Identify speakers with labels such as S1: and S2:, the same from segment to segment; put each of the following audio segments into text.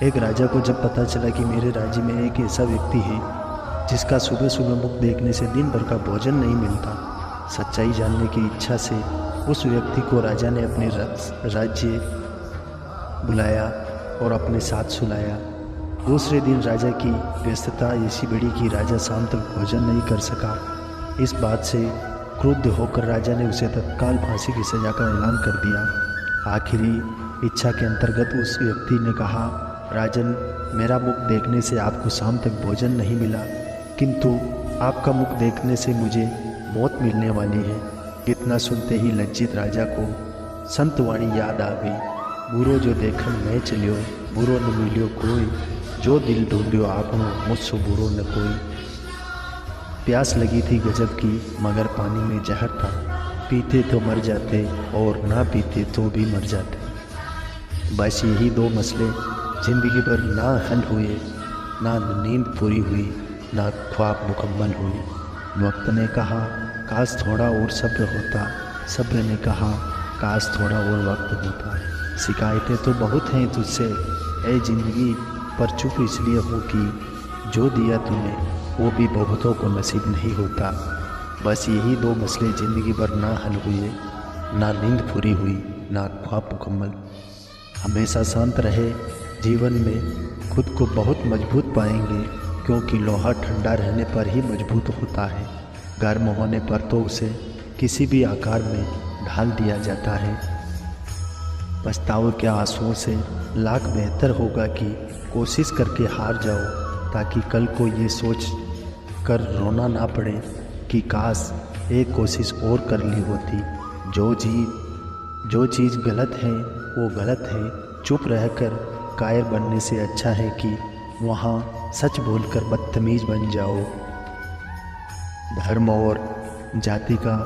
S1: एक राजा को जब पता चला कि मेरे राज्य में एक ऐसा व्यक्ति है जिसका सुबह सुबह मुख देखने से दिन भर का भोजन नहीं मिलता, सच्चाई जानने की इच्छा से उस व्यक्ति को राजा ने अपने राज्य बुलाया और अपने साथ सुलाया। दूसरे दिन राजा की व्यस्तता ऐसी बढ़ी कि राजा शाम तक भोजन नहीं कर सका। इस बात से क्रुद्ध होकर राजा ने उसे तत्काल फांसी की सजा का ऐलान कर दिया। आखिरी इच्छा के अंतर्गत उस व्यक्ति ने कहा, राजन, मेरा मुख देखने से आपको शाम तक भोजन नहीं मिला, किंतु आपका मुख देखने से मुझे मौत मिलने वाली है। इतना सुनते ही लज्जित राजा को संतवाणी याद आ गई, बुरो जो देखन मैं चलियो, बुरो न मिलियो कोई, जो दिल ढूंढियो आपनो, मुझसो बुरो न कोई। प्यास लगी थी गजब की, मगर पानी में जहर था, पीते तो मर जाते और ना पीते तो भी मर जाते। बस यही दो मसले जिंदगी भर ना हल हुए, ना नींद पूरी हुई, ना ख्वाब मुकम्मल हुई। वक्त ने कहा, काश थोड़ा और सब्र होता, सब्र ने कहा, काश थोड़ा और वक्त होता। शिकायतें तो बहुत हैं तुझसे ऐ जिंदगी, पर चुप इसलिए हूँ कि जो दिया तूने वो भी बहुतों को नसीब नहीं होता। बस यही दो मसले ज़िंदगी भर ना हल हुए, ना नींद पूरी हुई, ना ख्वाब मुकम्मल। हमेशा शांत रहे, जीवन में खुद को बहुत मजबूत पाएंगे, क्योंकि लोहा ठंडा रहने पर ही मजबूत होता है, गर्म होने पर तो उसे किसी भी आकार में ढाल दिया जाता है। पछतावे के आंसुओं से लाख बेहतर होगा कि कोशिश करके हार जाओ, ताकि कल को ये सोच कर रोना ना पड़े कि काश एक कोशिश और कर ली होती। जो चीज़ गलत है वो गलत है, चुप रहकर कायर बनने से अच्छा है कि वहाँ सच बोलकर बदतमीज बन जाओ। धर्म और जाति का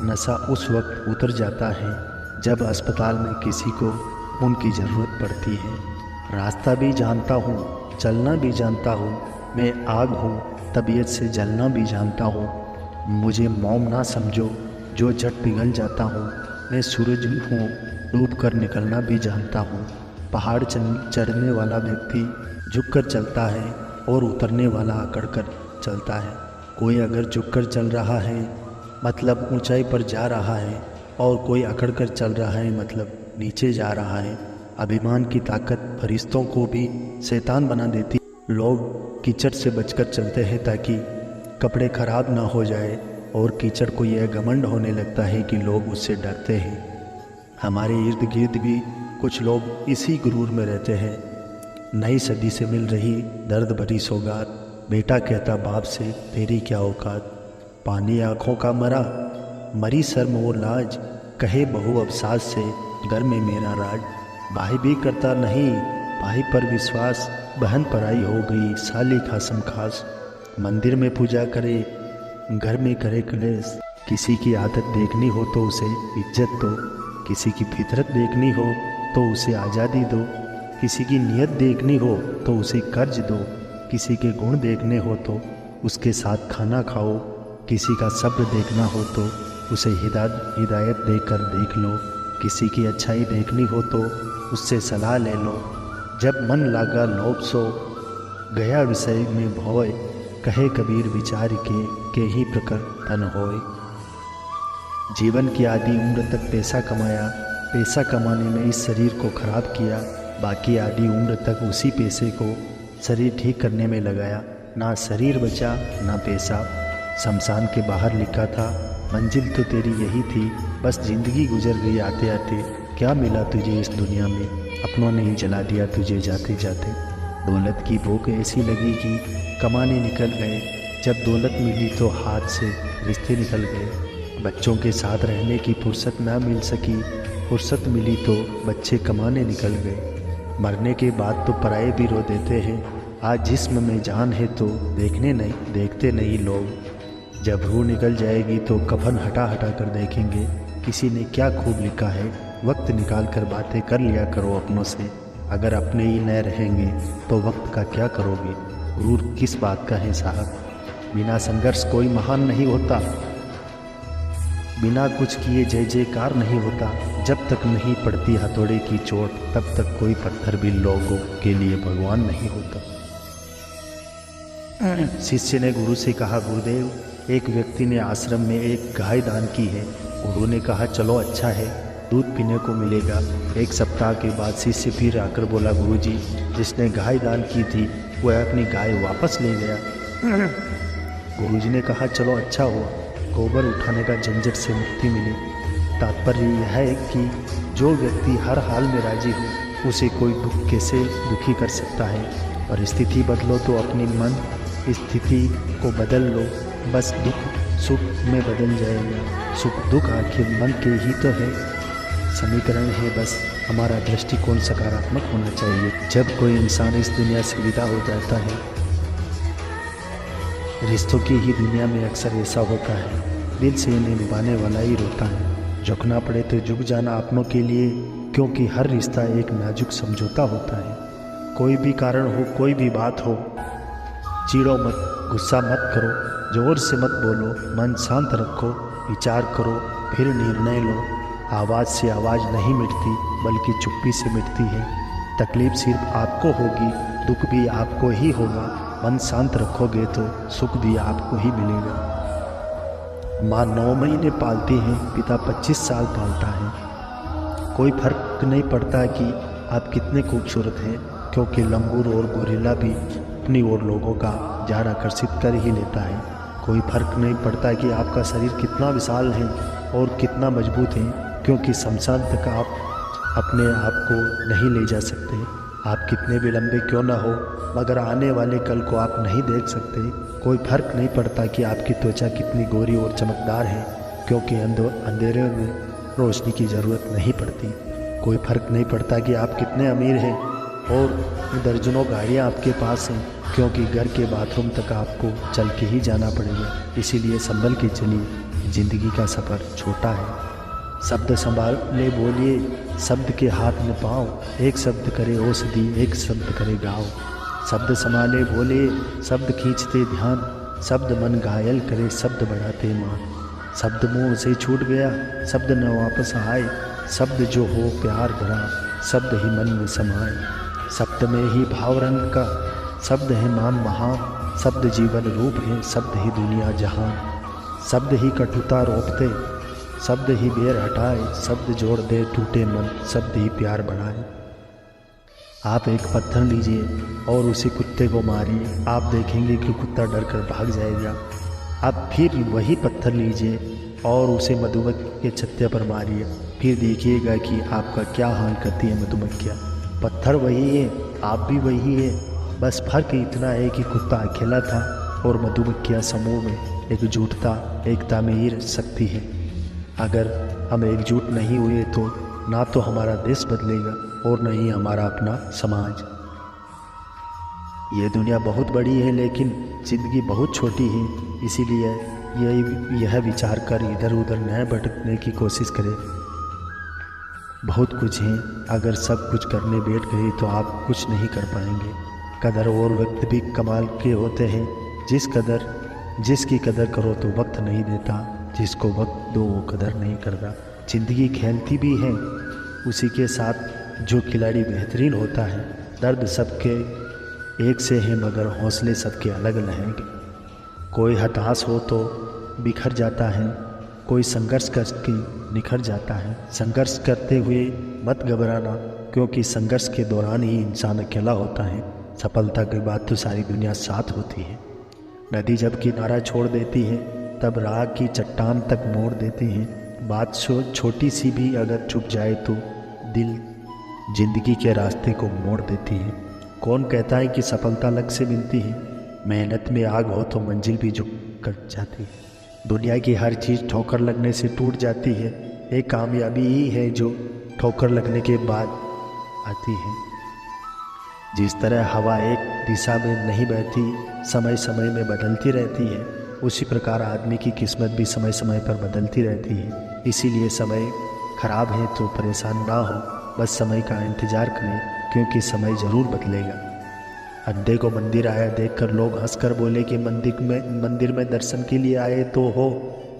S1: नशा उस वक्त उतर जाता है जब अस्पताल में किसी को उनकी ज़रूरत पड़ती है। रास्ता भी जानता हूँ, चलना भी जानता हूँ, मैं आग हूँ, तबीयत से जलना भी जानता हूँ। मुझे मोम ना समझो जो झट पिघल जाता हूँ, मैं सूरज हूँ, डूब कर निकलना भी जानता हूँ। पहाड़ चढ़ने वाला व्यक्ति झुककर चलता है और उतरने वाला अकड़कर चलता है। कोई अगर झुककर चल रहा है मतलब ऊंचाई पर जा रहा है, और कोई अकड़कर चल रहा है मतलब नीचे जा रहा है। अभिमान की ताकत फरिश्तों को भी शैतान बना देती। लोग कीचड़ से बचकर चलते हैं ताकि कपड़े खराब ना हो जाए, और कीचड़ को यह घमंड होने लगता है कि लोग उससे डरते हैं। हमारे इर्द गिर्द भी कुछ लोग इसी गुरूर में रहते हैं। नई सदी से मिल रही दर्द भरी सौगात, बेटा कहता बाप से तेरी क्या औकात। पानी आँखों का मरा, मरी शर्म और लाज, कहे बहू अब सास से घर में मेरा राज। भाई भी करता नहीं भाई पर विश्वास, बहन पराई हो गई साली खासम खास। मंदिर में पूजा करे घर में करे कलेश, किसी की आदत देखनी हो तो उसे इज्जत दो, किसी की फितरत देखनी हो तो उसे आज़ादी दो, किसी की नीयत देखनी हो तो उसे कर्ज दो, किसी के गुण देखने हो तो उसके साथ खाना खाओ, किसी का सब्र देखना हो तो उसे हिदायत देकर देख लो, किसी की अच्छाई देखनी हो तो उससे सलाह ले लो। जब मन लागा लोभ सो गया विषय में भोय, कहे कबीर विचार के ही प्रकर तन होय। जीवन की आधी उम्र तक पैसा कमाया, पैसा कमाने में इस शरीर को खराब किया, बाकी आधी उम्र तक उसी पैसे को शरीर ठीक करने में लगाया। ना शरीर बचा ना पैसा। शमशान के बाहर लिखा था, मंजिल तो तेरी यही थी, बस जिंदगी गुजर गई आते आते। क्या मिला तुझे इस दुनिया में, अपनों ने ही जला दिया तुझे जाते जाते। दौलत की भूख ऐसी लगी कि कमाने निकल गए, जब दौलत मिली तो हाथ से रिश्ते निकल गए। बच्चों के साथ रहने की फुर्सत ना मिल सकी, फुर्सत मिली तो बच्चे कमाने निकल गए। मरने के बाद तो पराये भी रो देते हैं, आज जिस्म में जान है तो देखते नहीं लोग। जब रूह निकल जाएगी तो कफन हटा हटा कर देखेंगे, किसी ने क्या खूब लिखा है। वक्त निकाल कर बातें कर लिया करो अपनों से, अगर अपने ही न रहेंगे तो वक्त का क्या करोगे। गुरूर किस बात का है साहब, बिना संघर्ष कोई महान नहीं होता, बिना कुछ किए जय जयकार नहीं होता। जब तक नहीं पड़ती हथौड़े की चोट तब तक कोई पत्थर भी लोगों के लिए भगवान नहीं होता। शिष्य ने गुरु से कहा, गुरुदेव, एक व्यक्ति ने आश्रम में एक गाय दान की है। गुरु ने कहा, चलो अच्छा है, दूध पीने को मिलेगा। एक सप्ताह के बाद शिष्य फिर आकर बोला, गुरुजी, जिसने गाय दान की थी वह अपनी गाय वापस ले गया। गुरुजी ने कहा, चलो अच्छा हुआ, गोबर उठाने का झंझट से मुक्ति मिली। तात्पर्य यह है कि जो व्यक्ति हर हाल में राजी हो उसे कोई दुख कैसे दुखी कर सकता है। और स्थिति बदलो तो अपनी मन स्थिति को बदल लो, बस दुख सुख में बदल जाएगा। सुख दुख आखिर मन के ही तो है, समीकरण है। बस हमारा दृष्टिकोण सकारात्मक होना चाहिए। जब कोई इंसान इस दुनिया से विदा हो जाता है, रिश्तों की ही दुनिया में अक्सर ऐसा होता है, दिल से इन्हें निभाने वाला ही रोता है। झुकना पड़े तो झुक जाना अपनों के लिए, क्योंकि हर रिश्ता एक नाजुक समझौता होता है। कोई भी कारण हो, कोई भी बात हो, चिढ़ो मत, गुस्सा मत करो, जोर से मत बोलो, मन शांत रखो, विचार करो, फिर निर्णय लो। आवाज़ से आवाज़ नहीं मिटती बल्कि चुप्पी से मिटती है। तकलीफ सिर्फ आपको होगी, दुख भी आपको ही होगा। मन शांत रखोगे तो सुख भी आपको ही मिलेगा। माँ 9 महीने पालती है, पिता 25 साल पालता है। कोई फर्क नहीं पड़ता कि आप कितने खूबसूरत हैं, क्योंकि लंगूर और गोरिल्ला भी अपनी ओर लोगों का ध्यान आकर्षित कर ही लेता है। कोई फर्क नहीं पड़ता कि आपका शरीर कितना विशाल है और कितना मजबूत है, क्योंकि शमशान तक आप अपने आप को नहीं ले जा सकते। आप कितने भी लंबे क्यों ना हो, मगर आने वाले कल को आप नहीं देख सकते। कोई फर्क नहीं पड़ता कि आपकी त्वचा कितनी गोरी और चमकदार है, क्योंकि अंधेरे में रोशनी की ज़रूरत नहीं पड़ती। कोई फर्क नहीं पड़ता कि आप कितने अमीर हैं और दर्जनों गाड़ियाँ आपके पास हैं, क्योंकि घर के बाथरूम तक आपको चल के ही जाना पड़ेगा। इसीलिए संभल के चलिए, ज़िंदगी का सफ़र छोटा है। शब्द संभाले बोलिए, शब्द के हाथ में पाँव। एक शब्द करे औषधि, एक शब्द करे गाँव। शब्द संभाले बोले, शब्द खींचते ध्यान। शब्द मन घायल करे, शब्द बढ़ाते मान। शब्द मुँह से छूट गया, शब्द न वापस आए। शब्द जो हो प्यार भरा, शब्द ही मन में समाए। शब्द में ही भाव रंग का, शब्द है नाम महान। शब्द जीवन रूप है, शब्द ही दुनिया जहान। शब्द ही कटुता रोकते, शब्द ही बेर हटाए। शब्द जोड़ दे टूटे मन, शब्द ही प्यार बढ़ाए। आप एक पत्थर लीजिए और उसी कुत्ते को मारिए, आप देखेंगे कि कुत्ता डर कर भाग जाएगा। आप फिर वही पत्थर लीजिए और उसे मधुमक्खी के छत्ते पर मारिए, फिर देखिएगा कि आपका क्या हाल करती है मधुमक्खियाँ। पत्थर वही है, आप भी वही है, बस फर्क इतना है कि कुत्ता अकेला था और मधुमक्खियाँ समूह में एकजुटता एकता में ही शक्ति है। अगर हम एकजुट नहीं हुए तो ना तो हमारा देश बदलेगा और न ही हमारा अपना समाज। ये दुनिया बहुत बड़ी है लेकिन ज़िंदगी बहुत छोटी है, इसीलिए यह विचार कर इधर उधर न भटकने की कोशिश करें। बहुत कुछ है, अगर सब कुछ करने बैठ गए तो आप कुछ नहीं कर पाएंगे। कदर और वक्त भी कमाल के होते हैं। जिसकी कदर करो तो वक्त नहीं देता, जिसको वक्त दो वो कदर नहीं करता। ज़िंदगी खेलती भी है उसी के साथ जो खिलाड़ी बेहतरीन होता है। दर्द सबके एक से है मगर हौसले सबके अलग अलग हैं। कोई हताश हो तो बिखर जाता है, कोई संघर्ष करके निखर जाता है। संघर्ष करते हुए मत घबराना, क्योंकि संघर्ष के दौरान ही इंसान अकेला होता है। सफलता के बाद तो सारी दुनिया साथ होती है। नदी जब किनारा छोड़ देती है तब राह की चट्टान तक मोड़ देती है। बात छोटी सी भी अगर चुप जाए तो दिल जिंदगी के रास्ते को मोड़ देती है। कौन कहता है कि सफलता लग से मिलती है? मेहनत में आग हो तो मंजिल भी झुक कर जाती है। दुनिया की हर चीज़ ठोकर लगने से टूट जाती है। एक कामयाबी ही है जो ठोकर लगने के बाद आती है। जिस तरह हवा एक दिशा में नहीं बहती, समय समय में बदलती रहती है, उसी प्रकार आदमी की किस्मत भी समय समय पर बदलती रहती है। इसीलिए समय खराब है तो परेशान ना हो, बस समय का इंतज़ार करें, क्योंकि समय ज़रूर बदलेगा। अंधे को मंदिर आया देखकर लोग हंसकर बोले कि मंदिर में दर्शन के लिए आए तो हो,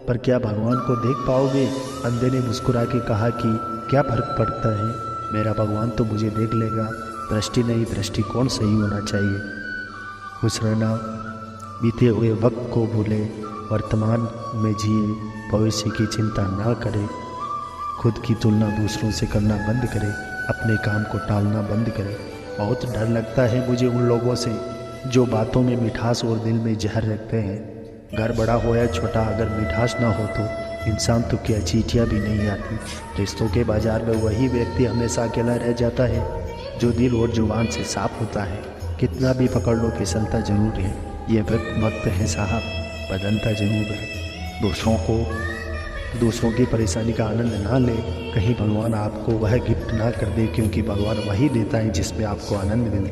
S1: पर क्या भगवान को देख पाओगे? अंधे ने मुस्कुरा के कहा कि क्या फर्क पड़ता है, मेरा भगवान तो मुझे देख लेगा। दृष्टि नहीं, दृष्टिकोण सही होना चाहिए। खुश रहना, बीते हुए वक्त को भूले, वर्तमान में जिए, भविष्य की चिंता ना करें, खुद की तुलना दूसरों से करना बंद करें, अपने काम को टालना बंद करें। बहुत डर लगता है मुझे उन लोगों से जो बातों में मिठास और दिल में जहर रखते हैं। घर बड़ा हो या छोटा, अगर मिठास ना हो तो इंसान तो क्या चींटियाँ भी नहीं आती। रिश्तों के बाजार में वही व्यक्ति हमेशा अकेला रह जाता है जो दिल और जुबान से साफ होता है। कितना भी पकड़ लो फिसलता जरूर है। ये वक्त है साहब, बदलता जरूर है। दूसरों की परेशानी का आनंद ना ले, कहीं भगवान आपको वह गिफ्ट ना कर दे, क्योंकि भगवान वही देता है जिसमें आपको आनंद मिलता है।